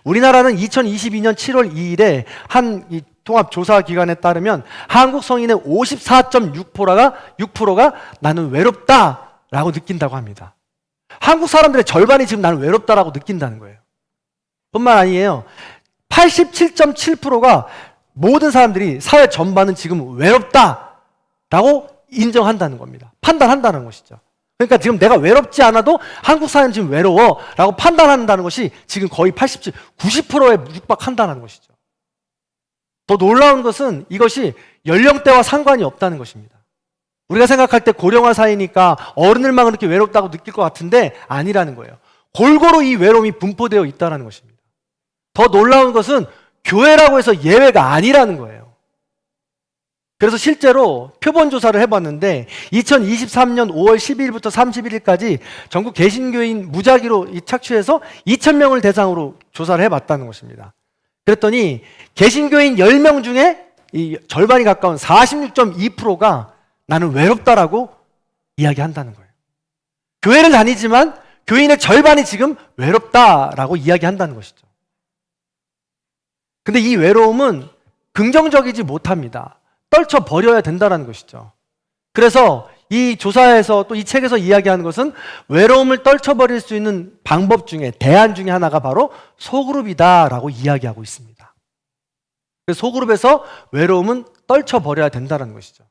우리나라는 2022년 7월 2일에 한 통합조사기관에 따르면 한국 성인의 54.6%가 나는 외롭다라고 느낀다고 합니다. 한국 사람들의 절반이 지금 나는 외롭다라고 느낀다는 거예요. 뿐만 아니에요. 87.7%가 모든 사람들이 사회 전반은 지금 외롭다라고 인정한다는 겁니다. 판단한다는 것이죠. 그러니까 지금 내가 외롭지 않아도 한국 사회는 지금 외로워라고 판단한다는 것이 지금 거의 90%에 육박한다는 것이죠. 더 놀라운 것은 이것이 연령대와 상관이 없다는 것입니다. 우리가 생각할 때 고령화 사회니까 어른들만 그렇게 외롭다고 느낄 것 같은데 아니라는 거예요. 골고루 이 외로움이 분포되어 있다는 것입니다. 더 놀라운 것은 교회라고 해서 예외가 아니라는 거예요. 그래서 실제로 표본조사를 해봤는데 2023년 5월 12일부터 31일까지 전국 개신교인 무작위로 착취해서 2,000명을 대상으로 조사를 해봤다는 것입니다. 그랬더니 개신교인 10명 중에 이 절반이 가까운 46.2%가 나는 외롭다라고 이야기한다는 거예요. 교회를 다니지만 교인의 절반이 지금 외롭다라고 이야기한다는 것이죠. 근데 이 외로움은 긍정적이지 못합니다. 떨쳐버려야 된다는 것이죠. 그래서 이 조사에서 또 이 책에서 이야기하는 것은 외로움을 떨쳐버릴 수 있는 방법 중에 대안 중에 하나가 바로 소그룹이다라고 이야기하고 있습니다. 그래서 소그룹에서 외로움은 떨쳐버려야 된다는 것이죠.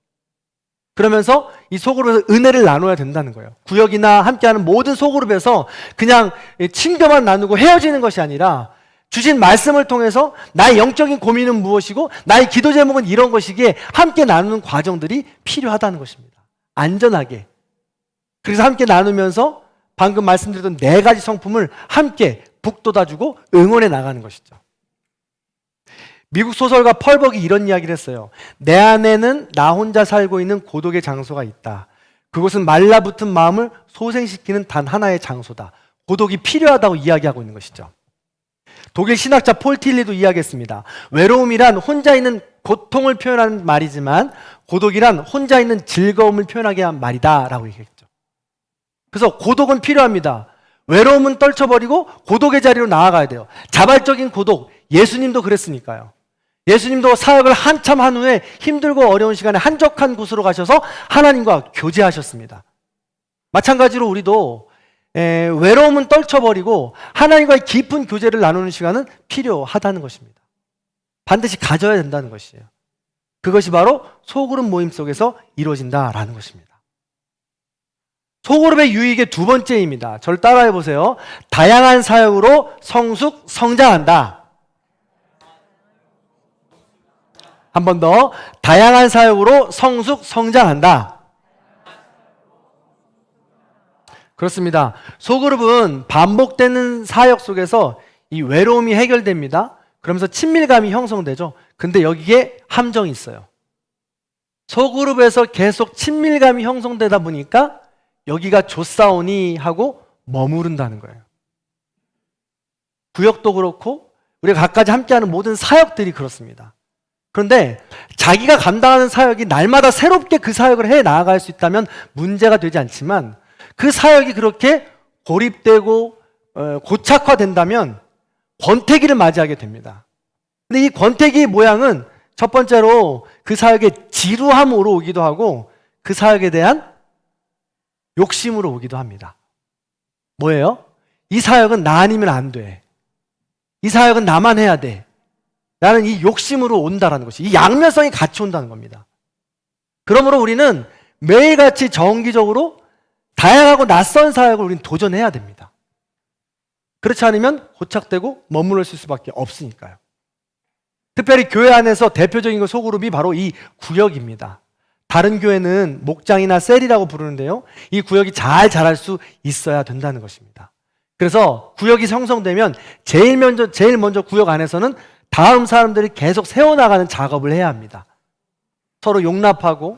그러면서 이 소그룹에서 은혜를 나눠야 된다는 거예요. 구역이나 함께하는 모든 소그룹에서 그냥 친교만 나누고 헤어지는 것이 아니라 주신 말씀을 통해서 나의 영적인 고민은 무엇이고 나의 기도 제목은 이런 것이기에 함께 나누는 과정들이 필요하다는 것입니다. 안전하게. 그래서 함께 나누면서 방금 말씀드렸던 4가지 성품을 함께 북돋아주고 응원해 나가는 것이죠. 미국 소설가 펄벅이 이런 이야기를 했어요. 내 안에는 나 혼자 살고 있는 고독의 장소가 있다. 그곳은 말라붙은 마음을 소생시키는 단 하나의 장소다. 고독이 필요하다고 이야기하고 있는 것이죠. 독일 신학자 폴 틸리도 이야기했습니다. 외로움이란 혼자 있는 고통을 표현하는 말이지만 고독이란 혼자 있는 즐거움을 표현하게 한 말이다 라고 얘기했죠. 그래서 고독은 필요합니다. 외로움은 떨쳐버리고 고독의 자리로 나아가야 돼요. 자발적인 고독. 예수님도 그랬으니까요. 예수님도 사역을 한참 한 후에 힘들고 어려운 시간에 한적한 곳으로 가셔서 하나님과 교제하셨습니다. 마찬가지로 우리도 외로움은 떨쳐버리고 하나님과의 깊은 교제를 나누는 시간은 필요하다는 것입니다. 반드시 가져야 된다는 것이에요. 그것이 바로 소그룹 모임 속에서 이루어진다라는 것입니다. 소그룹의 유익의 두 번째입니다. 저를 따라해 보세요. 다양한 사역으로 성숙, 성장한다. 한 번 더. 다양한 사역으로 성숙, 성장한다. 그렇습니다. 소그룹은 반복되는 사역 속에서 이 외로움이 해결됩니다. 그러면서 친밀감이 형성되죠. 근데 여기에 함정이 있어요. 소그룹에서 계속 친밀감이 형성되다 보니까 여기가 좋사오니 하고 머무른다는 거예요. 구역도 그렇고 우리가 각가지 함께하는 모든 사역들이 그렇습니다. 그런데 자기가 감당하는 사역이 날마다 새롭게 그 사역을 해 나아갈 수 있다면 문제가 되지 않지만 그 사역이 그렇게 고립되고 고착화된다면 권태기를 맞이하게 됩니다. 근데 이 권태기의 모양은 첫 번째로 그 사역의 지루함으로 오기도 하고 그 사역에 대한 욕심으로 오기도 합니다. 뭐예요? 이 사역은 나 아니면 안 돼. 이 사역은 나만 해야 돼. 라는 이 욕심으로 온다라는 것이, 이 양면성이 같이 온다는 겁니다. 그러므로 우리는 매일같이 정기적으로 다양하고 낯선 사역을 우리는 도전해야 됩니다. 그렇지 않으면 고착되고 머무를 수밖에 없으니까요. 특별히 교회 안에서 대표적인 소그룹이 바로 이 구역입니다. 다른 교회는 목장이나 셀이라고 부르는데요. 이 구역이 잘 자랄 수 있어야 된다는 것입니다. 그래서 구역이 형성되면 제일 먼저 구역 안에서는 다음 사람들이 계속 세워나가는 작업을 해야 합니다. 서로 용납하고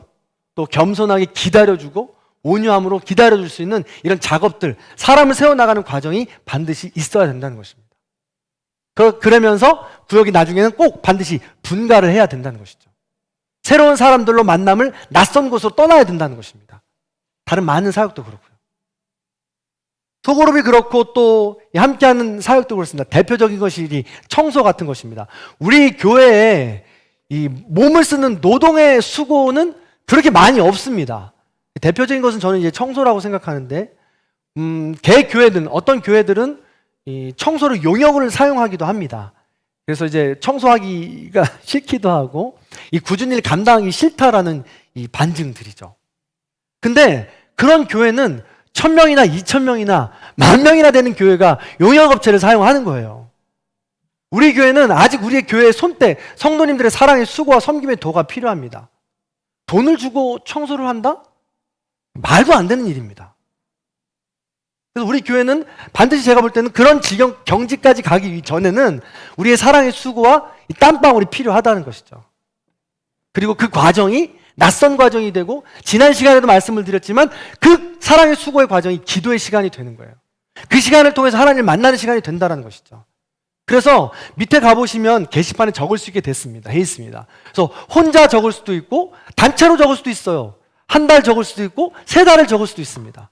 또 겸손하게 기다려주고 온유함으로 기다려줄 수 있는 이런 작업들, 사람을 세워나가는 과정이 반드시 있어야 된다는 것입니다. 그러면서 구역이 나중에는 꼭 반드시 분가를 해야 된다는 것이죠. 새로운 사람들로 만남을 낯선 곳으로 떠나야 된다는 것입니다. 다른 많은 사역도 그렇고요. 소그룹이 그렇고 또 함께하는 사역도 그렇습니다. 대표적인 것이 이 청소 같은 것입니다. 우리 교회에 이 몸을 쓰는 노동의 수고는 그렇게 많이 없습니다. 대표적인 것은 저는 이제 청소라고 생각하는데, 개 교회들은, 어떤 교회들은 이 청소를 용역을 사용하기도 합니다. 그래서 이제 청소하기가 싫기도 하고, 이 굳은 일 감당하기 싫다라는 이 반증들이죠. 근데 그런 교회는 1000명이나 2000명이나 10,000명이나 되는 교회가 용역업체를 사용하는 거예요. 우리 교회는 아직 우리의 교회의 손때, 성도님들의 사랑의 수고와 섬김의 도가 필요합니다. 돈을 주고 청소를 한다? 말도 안 되는 일입니다. 그래서 우리 교회는 반드시 제가 볼 때는 그런 경지까지 가기 전에는 우리의 사랑의 수고와 이 땀방울이 필요하다는 것이죠. 그리고 그 과정이 낯선 과정이 되고, 지난 시간에도 말씀을 드렸지만 그 사랑의 수고의 과정이 기도의 시간이 되는 거예요. 그 시간을 통해서 하나님을 만나는 시간이 된다는 것이죠. 그래서 밑에 가보시면 게시판에 적을 수 있게 돼 있습니다. 그래서 혼자 적을 수도 있고 단체로 적을 수도 있어요. 한 달 적을 수도 있고 3달을 적을 수도 있습니다.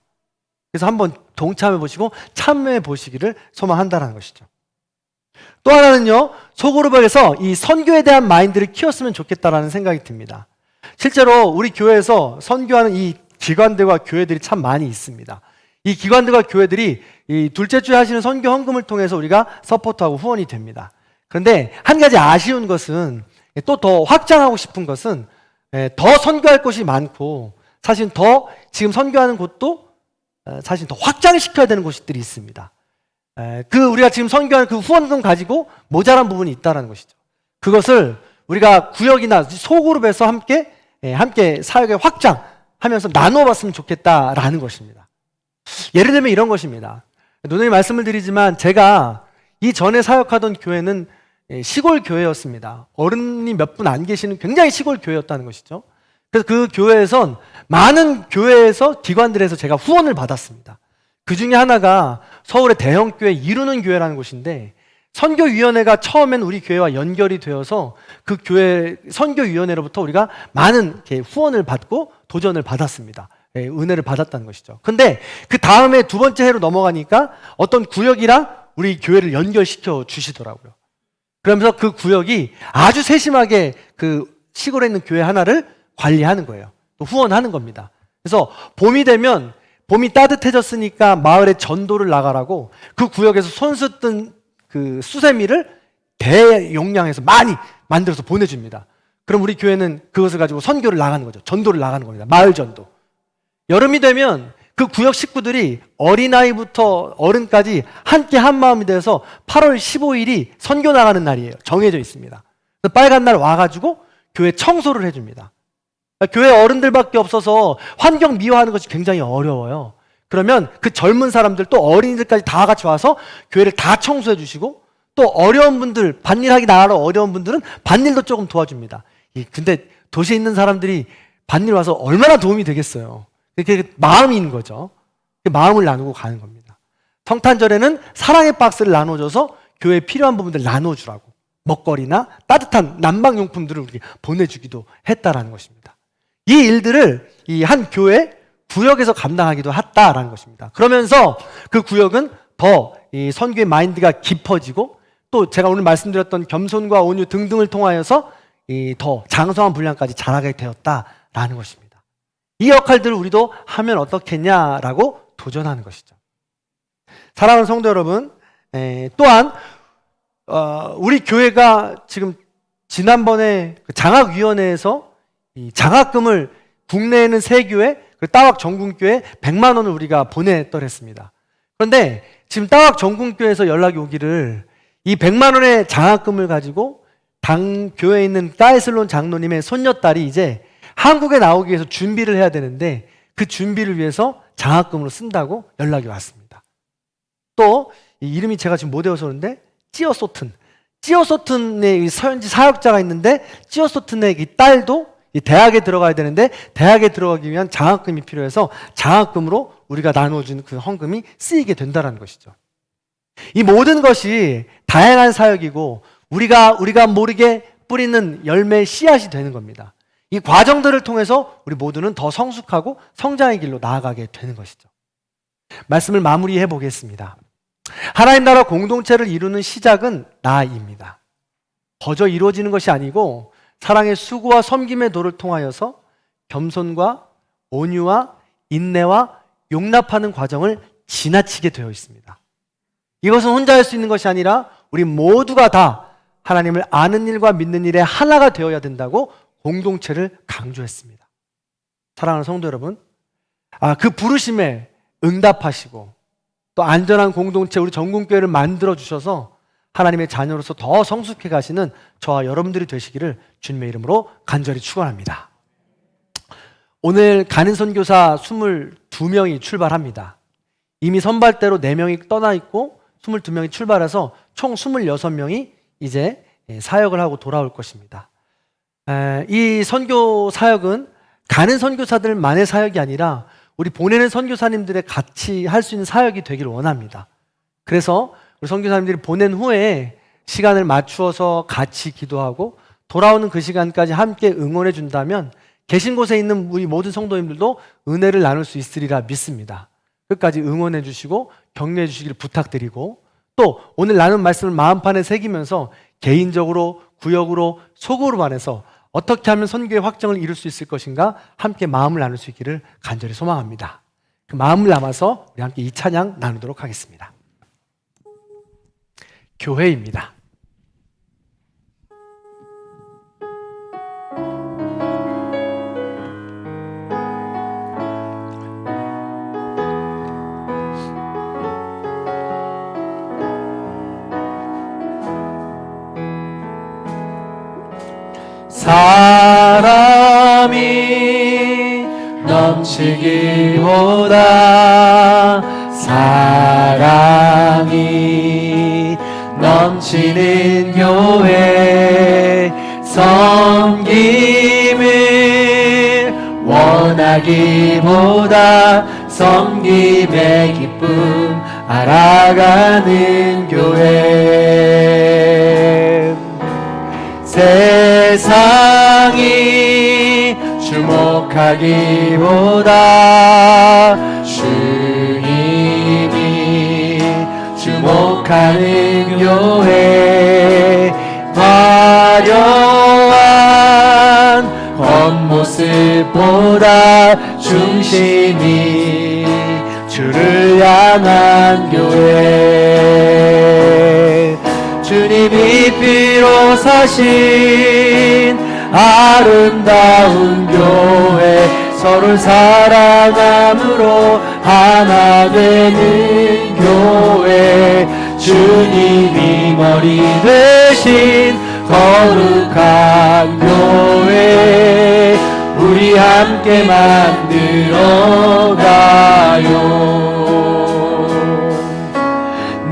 그래서 한번 동참해 보시고 참여해 보시기를 소망한다는 것이죠. 또 하나는요, 소그룹에서 이 선교에 대한 마인드를 키웠으면 좋겠다라는 생각이 듭니다. 실제로 우리 교회에서 선교하는 이 기관들과 교회들이 참 많이 있습니다. 이 기관들과 교회들이 이 둘째 주에 하시는 선교 헌금을 통해서 우리가 서포트하고 후원이 됩니다. 그런데 한 가지 아쉬운 것은, 또 더 확장하고 싶은 것은 더 선교할 곳이 많고, 사실 더 지금 선교하는 곳도 사실 더 확장시켜야 되는 곳들이 있습니다. 우리가 지금 선교하는 그 후원금 가지고 모자란 부분이 있다는 것이죠. 그것을 우리가 구역이나 소그룹에서 함께 사역에 확장하면서 나누어 봤으면 좋겠다라는 것입니다. 예를 들면 이런 것입니다. 누누이 말씀을 드리지만 제가 이전에 사역하던 교회는 시골 교회였습니다. 어른이 몇 분 안 계시는 굉장히 시골 교회였다는 것이죠. 그래서 그 교회에선 많은 교회에서 기관들에서 제가 후원을 받았습니다. 그 중에 하나가 서울의 대형교회 이루는 교회라는 곳인데, 선교위원회가 처음엔 우리 교회와 연결이 되어서 그 교회 선교위원회로부터 우리가 많은 후원을 받고 도전을 받았습니다. 은혜를 받았다는 것이죠. 근데 그 다음에 두 번째 해로 넘어가니까 어떤 구역이랑 우리 교회를 연결시켜 주시더라고요. 그러면서 그 구역이 아주 세심하게 그 시골에 있는 교회 하나를 관리하는 거예요. 또 후원하는 겁니다. 그래서 봄이 되면 봄이 따뜻해졌으니까 마을에 전도를 나가라고 그 구역에서 손수 뜬 그 수세미를 대용량에서 많이 만들어서 보내줍니다. 그럼 우리 교회는 그것을 가지고 선교를 나가는 거죠. 전도를 나가는 겁니다. 마을 전도. 여름이 되면 그 구역 식구들이 어린아이부터 어른까지 함께 한 마음이 돼서 8월 15일이 선교 나가는 날이에요. 정해져 있습니다. 빨간 날 와가지고 교회 청소를 해줍니다. 교회 어른들밖에 없어서 환경 미화하는 것이 굉장히 어려워요. 그러면 그 젊은 사람들 또 어린이들까지 다 같이 와서 교회를 다 청소해 주시고 또 어려운 분들, 밭일하기 나가러 어려운 분들은 밭일도 조금 도와줍니다. 근데 도시에 있는 사람들이 밭일 와서 얼마나 도움이 되겠어요. 그게 마음이 있는 거죠. 마음을 나누고 가는 겁니다. 성탄절에는 사랑의 박스를 나눠줘서 교회에 필요한 부분들 나눠주라고 먹거리나 따뜻한 난방용품들을 우리 보내주기도 했다라는 것입니다. 이 일들을 이 한 교회 구역에서 감당하기도 했다라는 것입니다. 그러면서 그 구역은 더 이 선교의 마인드가 깊어지고 또 제가 오늘 말씀드렸던 겸손과 온유 등등을 통하여서 이 더 장성한 분량까지 자라게 되었다라는 것입니다. 이 역할들을 우리도 하면 어떻겠냐라고 도전하는 것이죠. 사랑하는 성도 여러분, 또한 우리 교회가 지금 지난번에 그 장학위원회에서 이 장학금을 국내에 있는 세 교회, 그 따왁 전국교회 100만 원을 우리가 보냈더랬습니다. 그런데 지금 따왁 전국교회에서 연락이 오기를 이 100만 원의 장학금을 가지고 당 교회에 있는 까에슬론 장로님의 손녀딸이 이제 한국에 나오기 위해서 준비를 해야 되는데 그 준비를 위해서 장학금으로 쓴다고 연락이 왔습니다. 또 이 이름이 제가 지금 못 외워서 그런데 찌어소튼의 서현지 사역자가 있는데 찌어소튼의 이 딸도 이 대학에 들어가야 되는데 대학에 들어가기 위한 장학금이 필요해서 장학금으로 우리가 나눠준 그 헌금이 쓰이게 된다는 것이죠. 이 모든 것이 다양한 사역이고 우리가 모르게 뿌리는 열매의 씨앗이 되는 겁니다. 이 과정들을 통해서 우리 모두는 더 성숙하고 성장의 길로 나아가게 되는 것이죠. 말씀을 마무리해 보겠습니다. 하나님 나라 공동체를 이루는 시작은 나입니다. 거저 이루어지는 것이 아니고 사랑의 수고와 섬김의 도를 통하여서 겸손과 온유와 인내와 용납하는 과정을 지나치게 되어 있습니다. 이것은 혼자 할 수 있는 것이 아니라 우리 모두가 다 하나님을 아는 일과 믿는 일에 하나가 되어야 된다고 공동체를 강조했습니다. 사랑하는 성도 여러분, 그 부르심에 응답하시고 또 안전한 공동체 우리 전국교회를 만들어 주셔서 하나님의 자녀로서 더 성숙해 가시는 저와 여러분들이 되시기를 주님의 이름으로 간절히 축원합니다. 오늘 가는 선교사 22명이 출발합니다. 이미 선발대로 4명이 떠나 있고 22명이 출발해서 총 26명이 이제 사역을 하고 돌아올 것입니다. 이 선교 사역은 가는 선교사들만의 사역이 아니라 우리 보내는 선교사님들의 같이 할 수 있는 사역이 되기를 원합니다. 그래서 우리 선교사님들이 보낸 후에 시간을 맞추어서 같이 기도하고 돌아오는 그 시간까지 함께 응원해 준다면 계신 곳에 있는 우리 모든 성도님들도 은혜를 나눌 수 있으리라 믿습니다. 끝까지 응원해 주시고 격려해 주시기를 부탁드리고 또 오늘 나눈 말씀을 마음판에 새기면서 개인적으로 구역으로 소그룹 안에서 어떻게 하면 선교의 확정을 이룰 수 있을 것인가 함께 마음을 나눌 수 있기를 간절히 소망합니다. 그 마음을 담아서 우리 함께 이 찬양 나누도록 하겠습니다. 교회입니다. 사람이 넘치기보다 사랑이 넘치는 교회 섬김을 원하기보다 섬김의 기쁨 알아가는 교회 세상이 주목하기보다 주님이 주목하는 교회 화려한 겉모습보다 중심이 주를 향한 교회 주님이 피로 사신 아름다운 교회 서로를 사랑함으로 하나 되는 교회 주님이 머리 되신 거룩한 교회 우리 함께 만들어가요.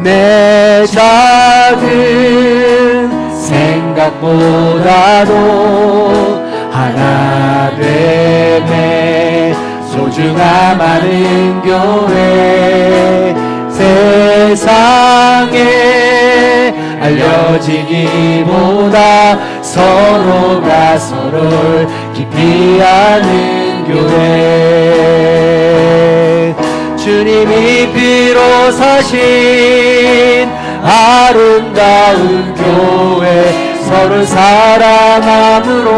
내 작은 생각보다도 하나 됨에 소중함 아는 교회 세상에 알려지기보다 서로가 서로를 깊이 아는 교회 주님이 피로 사신 아름다운 교회 서로 사랑함으로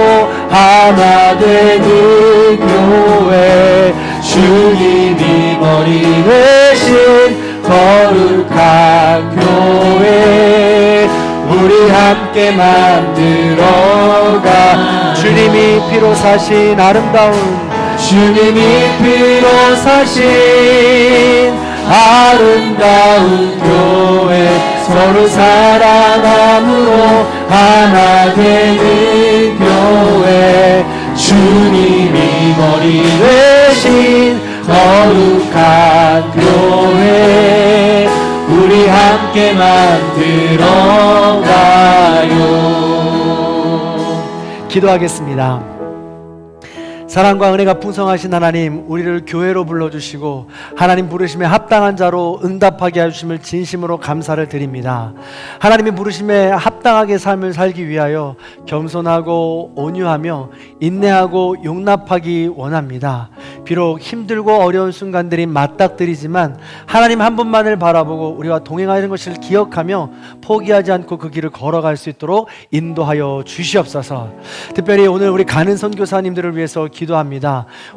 하나 되는 교회 주님이 머리 되신 거룩한 교회 우리 함께 만들어가 주님이 피로 사신 아름다운 주님이 피로 사신 아름다운 교회 서로 사랑함으로 하나 되는 교회 주님이 머리 되신 거룩한 교회 우리 함께 만들어가요. 기도하겠습니다. 사랑과 은혜가 풍성하신 하나님, 우리를 교회로 불러주시고 하나님 부르심에 합당한 자로 응답하게 해주심을 진심으로 감사를 드립니다. 하나님이 부르심에 합당하게 삶을 살기 위하여 겸손하고 온유하며 인내하고 용납하기 원합니다. 비록 힘들고 어려운 순간들이 맞닥뜨리지만 하나님 한 분만을 바라보고 우리와 동행하는 것을 기억하며 포기하지 않고 그 길을 걸어갈 수 있도록 인도하여 주시옵소서. 특별히 오늘 우리 가는 선교사님들을 위해서 기도합니다.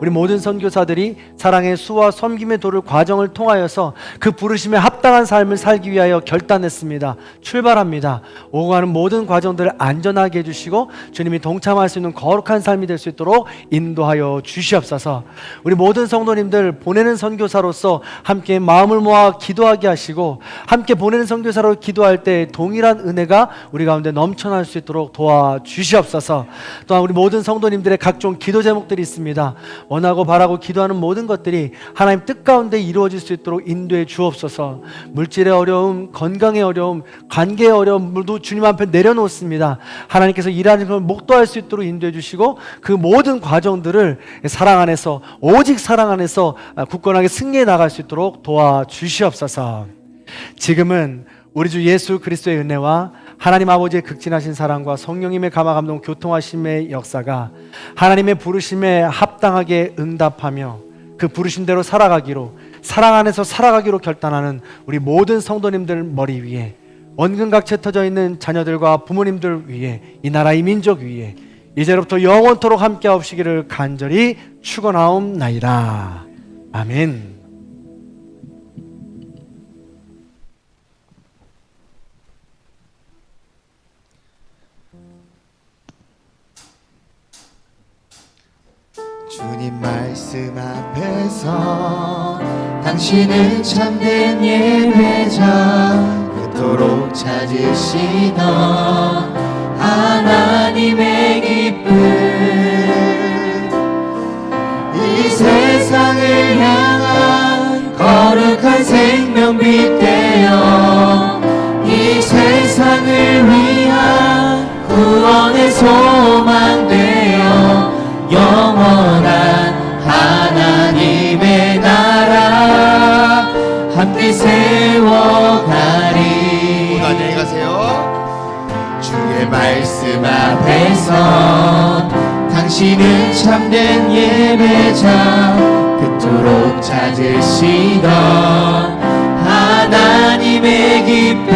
우리 모든 선교사들이 사랑의 수와 섬김의 도를 과정을 통하여서 그 부르심에 합당한 삶을 살기 위하여 결단했습니다. 출발합니다. 오고 가는 모든 과정들을 안전하게 해주시고 주님이 동참할 수 있는 거룩한 삶이 될 수 있도록 인도하여 주시옵소서. 우리 모든 성도님들 보내는 선교사로서 함께 마음을 모아 기도하게 하시고 함께 보내는 선교사로 기도할 때 동일한 은혜가 우리 가운데 넘쳐날 수 있도록 도와주시옵소서. 또한 우리 모든 성도님들의 각종 기도 제목들이 있습니다. 원하고 바라고 기도하는 모든 것들이 하나님 뜻 가운데 이루어질 수 있도록 인도해 주옵소서. 물질의 어려움, 건강의 어려움, 관계의 어려움도 주님 앞에 내려놓습니다. 하나님께서 일하는 걸 목도할 수 있도록 인도해 주시고 그 모든 과정들을 사랑 안에서 오직 사랑 안에서 굳건하게 승리해 나갈 수 있도록 도와주시옵소서. 지금은 우리 주 예수 그리스도의 은혜와 하나님 아버지의 극진하신 사랑과 성령님의 감화 감동 교통하심의 역사가 하나님의 부르심에 합당하게 응답하며 그 부르심대로 살아가기로 사랑 안에서 살아가기로 결단하는 우리 모든 성도님들 머리 위에 원근각체 터져 있는 자녀들과 부모님들 위에 이 나라 이 민족 위에 이제로부터 영원토록 함께 하옵시기를 간절히 축원하옵나이다. 아멘. 주님 말씀 앞에서 당신은 참된 예배자 그토록 찾으시던 하나님의 기쁨 이 세상을 향한 거룩한 생명빛 되어 이 세상을 위한 구원의 소망 되어 영원한 하나님의 나라 함께 세워가리. 모두 안녕히 가세요. 주의 말씀 앞에서 당신은 참된 예배자 그토록 찾으시던 하나님의 기쁨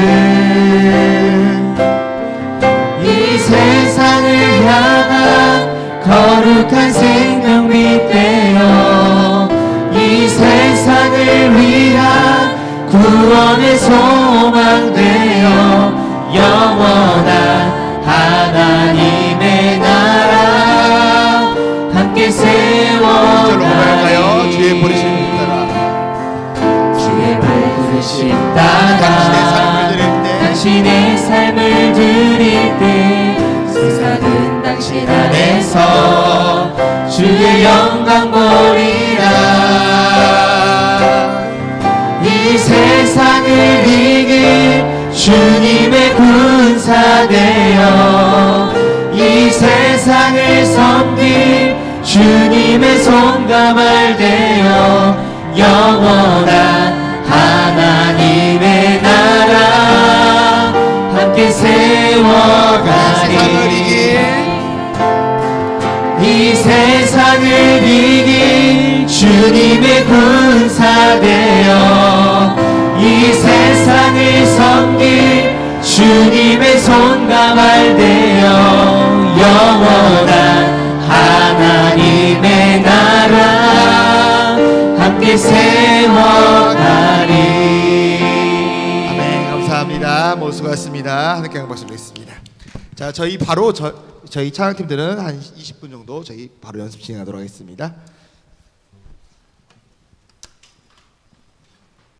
이 세상을 향한 거룩한 생명빛 되어 이 세상을 위한 구원의 소망 되어 영원한 하나님의 나라 함께 세워가리 주의 부르심 따라 주의 부르심 따라 당신의 삶을 드릴 때 당신의 삶을 드릴 때 세상은 당신 안에서 주의 영광 보리라 이 세상을 이길 주님의 군사 되어 이 세상을 섬길 주님의 손가말 되어 영원한 하나님의 나라 함께 세워가리 이 세상을 이길 주님의 군사 되어 이 세상을 섬길 주님의 손가말 되어 영원한 하나님의 나라 함께 세워가리. 아멘. 감사합니다. 모두 수고하셨습니다. 하나님께 영광 받겠습니다. 자, 저희 바로 저희 찬양팀들은 한 20분 정도 저희 바로 연습 진행하도록 하겠습니다.